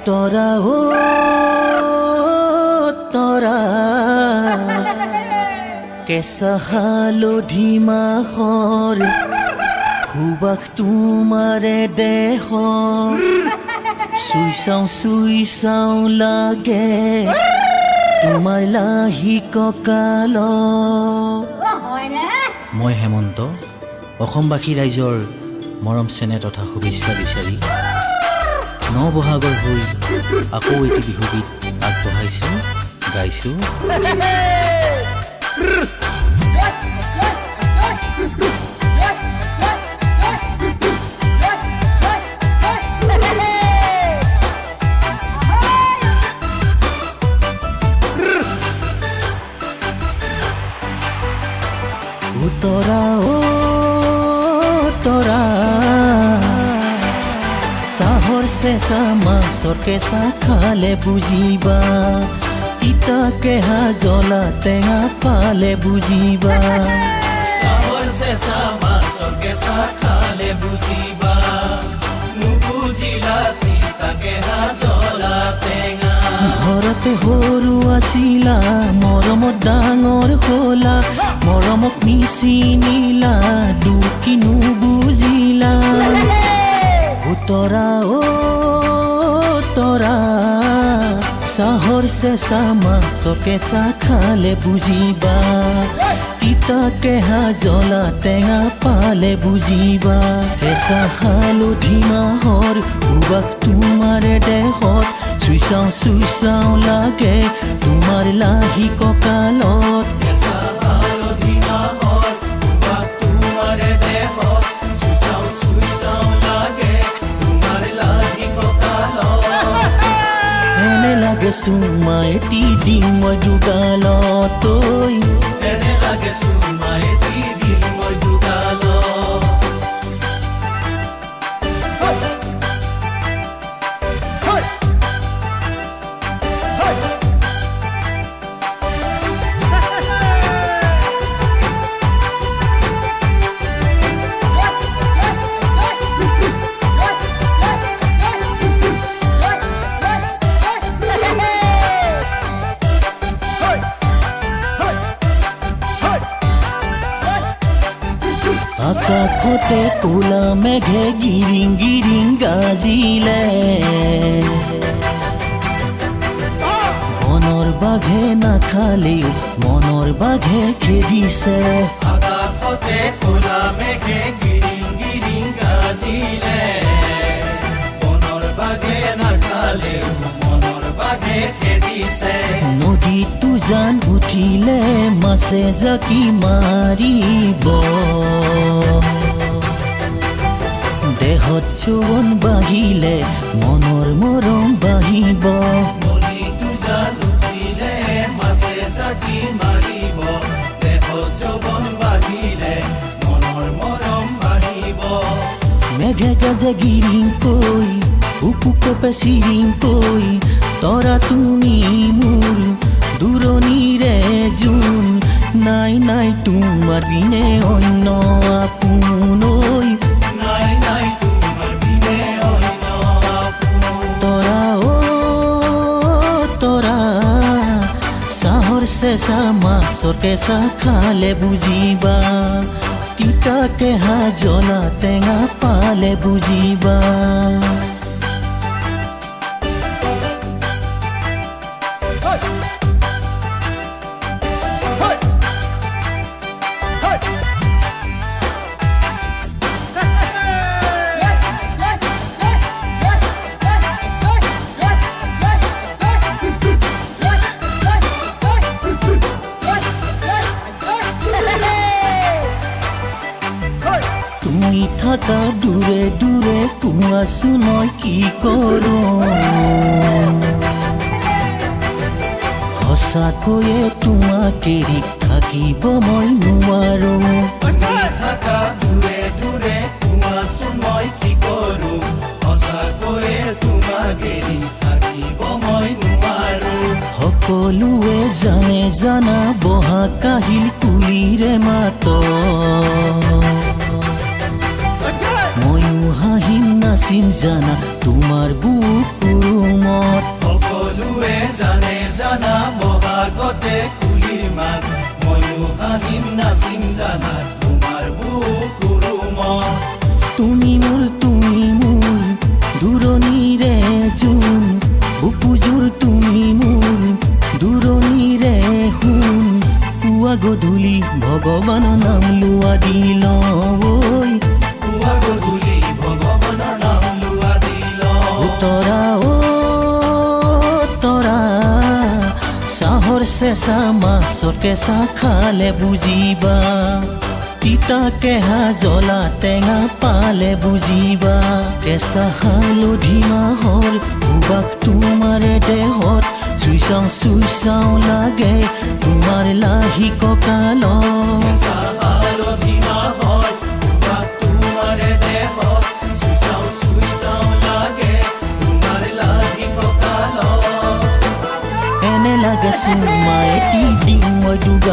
তৰা ও তৰা কেঁচা হালধি মাহৰ সুবাস তোমাৰে দেহ চুই চাওঁ লাগে তোমাৰ লাহি কঁকাল মই হেমন্ত অসমবাসী ৰাইজৰ মৰম চেনেহ তথা শুভেচ্ছা বিচাৰি নবহাগৰ হৈ আকৌ এটি বিহুগীত আগবঢ়াইছোঁ গাইছোঁ তৰা ও তৰা চাহৰ চেঁচা মাছৰ কেঁচা খালে বুজিবা তিতা কেহা জ্বলা টেঙা পালে বুজিবা চাহৰ চেঁচা মাছৰ কেঁচা খালে বুজিবা নুবুজিলা তিতা কেহা জ্বলা টেঙা ঘৰতে সৰু আছিলা মৰমত ডাঙৰ হ'লা মৰমক নিচিনিলা দুখী নুবুজিলা তৰা ও তৰা চাহৰ চেঁচা মাছৰ কেঁচা খালে বুজিবা তিতা কেহা জ্বলা টেঙা পালে বুজিবা কেঁচা হালধি মাহৰ সুবাস তোমাৰে দেহত চুই চাওঁ লাগে তোমাৰ লাহি কঁকালত কেঁচা হালধি মাহৰ সুবাস তোমাৰে দেহত চুই চাওঁ লাগে তোমাৰ লাহি কঁকালত এনে লাগে চুমা এটি দিম মই যুগালত এনে লাগে চুমা এটি দিম মই যুগালত আকাশতে কোলা মেঘে গিৰিং গিৰিং গাজিলে বনৰ বাঘে নাখালেও মনৰ বাঘে খেদিছে আকাশতে কোলা মেঘে গিৰিং গিৰিং গাজিলে বনৰ বাঘে নাখালেও মনৰ বাঘে খেদিছে নদীতো জান উঠিলে মাছে জাকি মাৰিব দেহত যৌৱন বাঢ়িলে মনৰ মৰম বাঢ়িব নদীতো জান উঠিলে মাছে জাকি মাৰিব দেহত যৌৱন বাঢ়িলে মনৰ মৰম বাঢ়িব মেঘে গাজে গিৰিংকৈ উপুকপে চিৰিংকৈ তৰা তুমি মোৰ দূৰণিৰে জোন নাই নাই তোমাৰ বিনে অন্য আপোন নাই তোমাৰ বিনে অন্য আপোন তৰা ও তৰা চাহৰ চেঁচা মাছৰ কেঁচা খালে বুজিবা তিতা কেহা জ্বলা টেঙা পালে বুজিবা তুমি থাকা দূৰে দূৰে কোৱাচোন মই কি কৰোঁ সঁচাকৈয়ে তোমাক এৰি থাকিব মই নোৱাৰোঁ থাকা দূৰে দূৰে কোৱাচোন মই কি কৰোঁ সঁচাকৈয়ে তোমাক এৰি থাকিব মই নোৱাৰোঁ সকলোৱে জানে জানা বহা কাহিল কুলিৰে মাত ময়ো হাঁহিম নাচিম আছিল জানা তোমাৰ বুকুৰুমত সকলোৱে জানে জানা বহাগতে কুলিৰ মাত ময়ো হাঁহিম নাচিম জানা তোমাৰ বুকুৰুমত তুমি মোৰ দূৰণিৰে জোন বুকুযোৰ তুমি মোৰ দূৰণিৰে সোণ পুৱা গধূলি ভগৱানৰ নাম লোৱা দিল পুৱা গধূলি ভগৱানৰ নাম লোৱা দিল তৰা চাহৰ চেঁচা মাছৰ কেঁচা খালে বুজিবা তিতা কেহা জ্বলা টেঙা পালে বুজিবা কেঁচা হালধি মাহৰ ভুবাক তোমাৰে দেহত চুই চাওঁ লাগে তোমাৰ লাহি কঁকালত হালধি মাহৰ ভুবাক তোমাৰে দেহত চুই চাওঁ লাগে তোমাৰ লাহি কঁকালত এনে লাগে চুমা এটি দিম মই দুগা